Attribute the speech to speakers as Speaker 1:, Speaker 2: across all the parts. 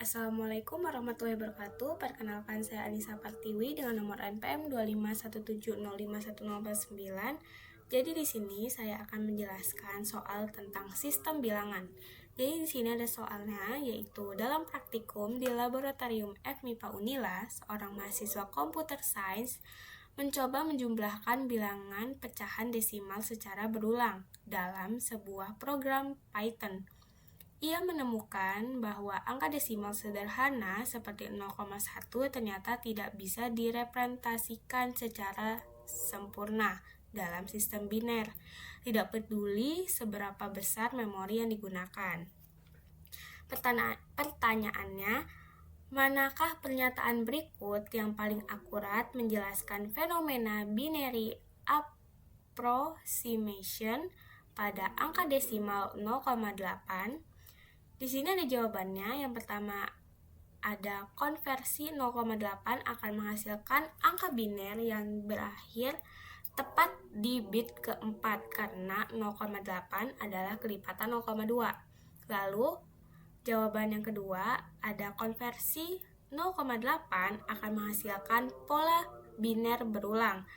Speaker 1: Assalamualaikum warahmatullahi wabarakatuh. Perkenalkan, saya Anissa Partiwi dengan nomor NPM 251705109. Jadi di sini saya akan menjelaskan soal tentang sistem bilangan. Jadi di sini ada soalnya, yaitu dalam praktikum di laboratorium FMIPA Unila, seorang mahasiswa computer science mencoba menjumlahkan bilangan pecahan desimal secara berulang dalam sebuah program Python. Ia menemukan bahwa angka desimal sederhana seperti 0,1 ternyata tidak bisa direpresentasikan secara sempurna dalam sistem biner, tidak peduli seberapa besar memori yang digunakan. Pertanyaannya, manakah pernyataan berikut yang paling akurat menjelaskan fenomena binary approximation pada angka desimal 0,8? Di sini ada jawabannya. Yang pertama ada konversi 0,8 akan menghasilkan angka biner yang berakhir tepat di bit keempat karena 0,8 adalah kelipatan 0,2. Lalu jawaban yang kedua ada konversi 0,8 akan menghasilkan pola biner berulang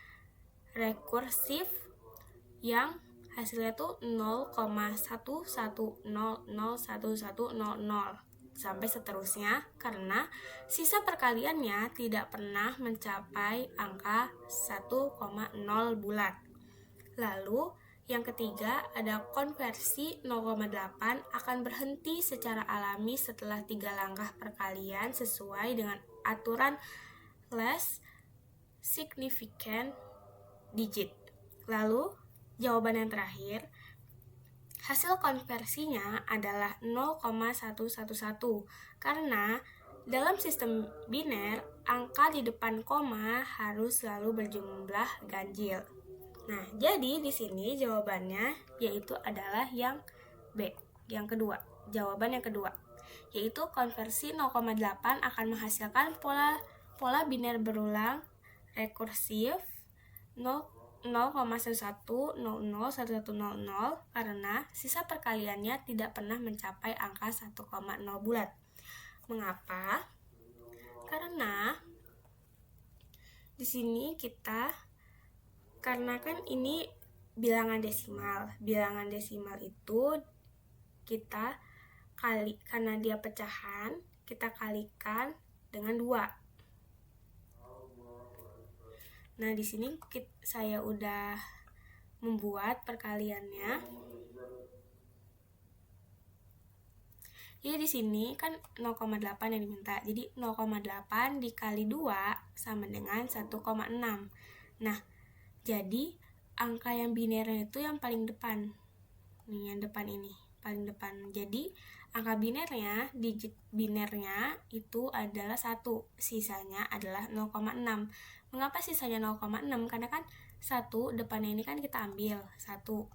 Speaker 1: rekursif yang hasilnya tuh 0,11001100 sampai seterusnya karena sisa perkaliannya tidak pernah mencapai angka 1,0 bulat. Lalu yang ketiga ada konversi 0,8 akan berhenti secara alami setelah 3 langkah perkalian sesuai dengan aturan less significant digit. Lalu jawaban yang terakhir, hasil konversinya adalah 0,111 karena dalam sistem biner, angka di depan koma harus selalu berjumlah ganjil. Nah, jadi di sini jawabannya yaitu adalah yang B, yang kedua. Jawaban yang kedua, yaitu konversi 0,8 akan menghasilkan pola biner berulang rekursif 0,11001100 karena sisa perkaliannya tidak pernah mencapai angka 1,0 bulat. Mengapa? Karena di sini karena kan ini bilangan desimal. Bilangan desimal itu kita karena dia pecahan, kita kalikan dengan 2. Nah, di sini saya udah membuat perkaliannya. Jadi di sini kan 0,8 yang diminta. Jadi 0,8 dikali 2 sama dengan 1,6. Nah, jadi angka yang binernya itu yang paling depan. Nih, yang depan ini, paling depan. Jadi angka binernya, digit binernya itu adalah 1, sisanya adalah 0,6. Mengapa sisanya 0,6? Karena kan 1 depannya ini kan kita ambil 1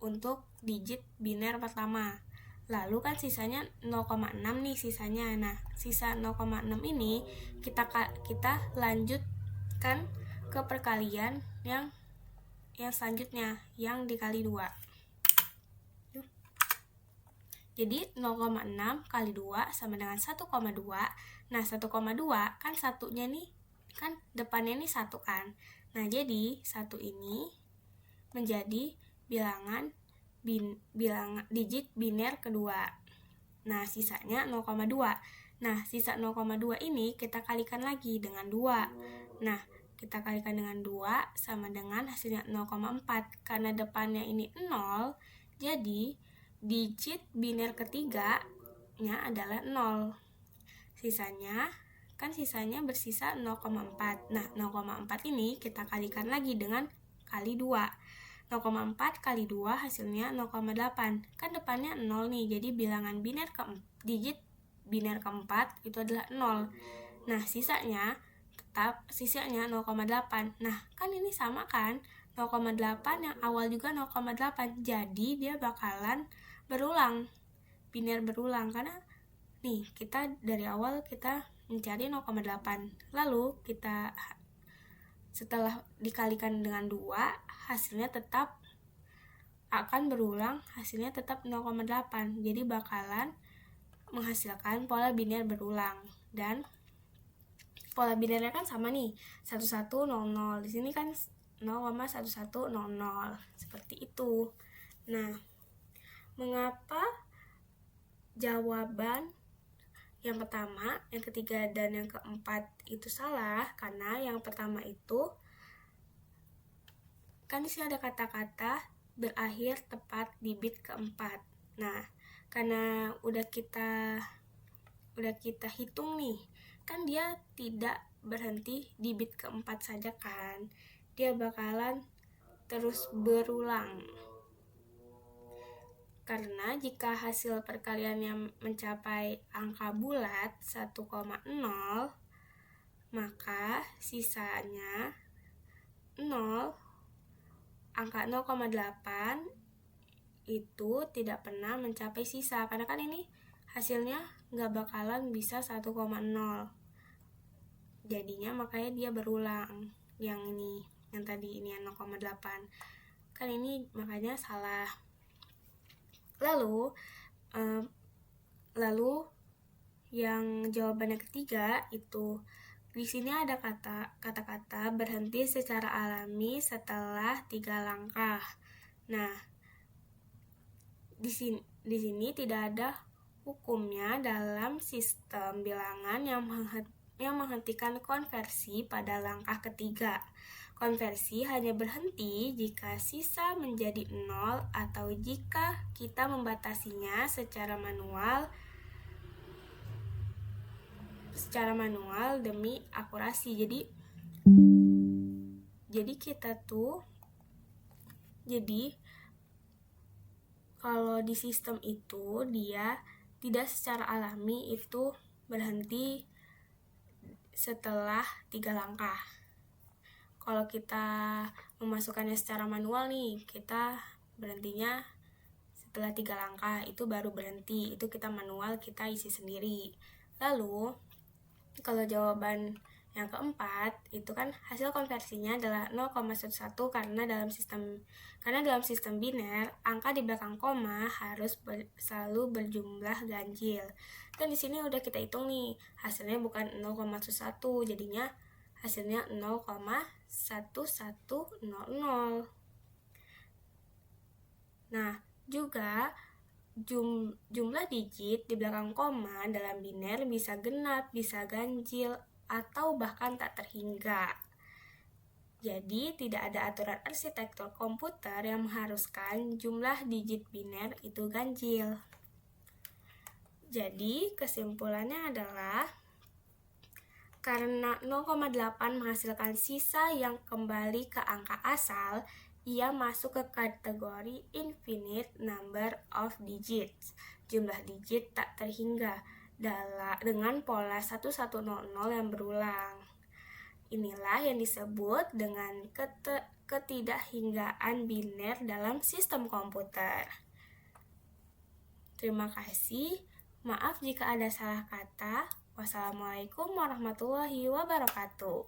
Speaker 1: untuk digit biner pertama. Lalu kan sisanya 0,6 nih sisanya. Nah, sisa 0,6 ini kita lanjutkan ke perkalian yang selanjutnya yang dikali 2. Jadi 0,6 kali 2 sama dengan 1,2. Nah, 1,2 kan satunya nih, kan depannya nih 1 kan. Nah, jadi 1 ini menjadi bilangan digit biner kedua. Nah, sisanya 0,2. Nah, sisa 0,2 ini kita kalikan lagi dengan 2. Nah, kita kalikan dengan 2 sama dengan hasilnya 0,4. Karena depannya ini 0, jadi digit biner ketiganya adalah 0. Sisanya bersisa 0,4. Nah, 0,4 ini kita kalikan lagi dengan kali 2. 0,4 kali 2 hasilnya 0,8. Kan depannya 0 nih, jadi bilangan digit biner keempat itu adalah 0. Nah, sisanya 0,8. Nah, kan ini sama kan? 0,8 yang awal juga 0,8. Jadi dia bakalan berulang. Biner berulang karena nih, kita dari awal kita mencari 0,8. Lalu kita setelah dikalikan dengan 2, hasilnya tetap akan berulang, hasilnya tetap 0,8. Jadi bakalan menghasilkan pola biner berulang. Dan pola binernya kan sama nih, 1100. Di sini kan 0,1100, seperti itu. Nah, mengapa jawaban yang pertama, yang ketiga, dan yang keempat itu salah? Karena yang pertama itu kan di sini ada kata-kata berakhir tepat di bit keempat. Nah, karena udah kita hitung nih, kan dia tidak berhenti di bit keempat saja kan, dia bakalan terus berulang. Karena jika hasil perkaliannya mencapai angka bulat 1,0, maka sisanya 0, angka 0,8 itu tidak pernah mencapai sisa, karena kan ini hasilnya nggak bakalan bisa 1,0. Jadinya makanya dia berulang. Yang ini, yang tadi ini 0,8. Kan ini makanya salah. Lalu yang jawaban yang ketiga itu di sini ada kata-kata berhenti secara alami setelah 3 langkah. Nah, di sini tidak ada hukumnya dalam sistem bilangan yang menghentikan konversi pada langkah ketiga. Konversi hanya berhenti jika sisa menjadi 0 atau jika kita membatasinya secara manual demi akurasi. Jadi kalau di sistem itu dia tidak secara alami itu berhenti setelah 3 langkah. Kalau kita memasukkannya secara manual nih, kita berhentinya setelah 3 langkah, itu baru berhenti. Itu kita manual, kita isi sendiri. Lalu, kalau jawaban yang keempat, itu kan hasil konversinya adalah 0,11 karena dalam sistem biner, angka di belakang koma harus selalu berjumlah ganjil. Dan di sini udah kita hitung nih, hasilnya bukan 0,11, jadinya hasilnya 0,1100. Nah, juga jumlah digit di belakang koma dalam biner bisa genap, bisa ganjil, atau bahkan tak terhingga. Jadi, tidak ada aturan arsitektur komputer yang mengharuskan jumlah digit biner itu ganjil. Jadi, kesimpulannya adalah karena 0,8 menghasilkan sisa yang kembali ke angka asal, ia masuk ke kategori infinite number of digits, jumlah digit tak terhingga, dengan pola 1100 yang berulang. Inilah yang disebut dengan ketidakhinggaan biner dalam sistem komputer. Terima kasih. Maaf jika ada salah kata. Wassalamualaikum warahmatullahi wabarakatuh.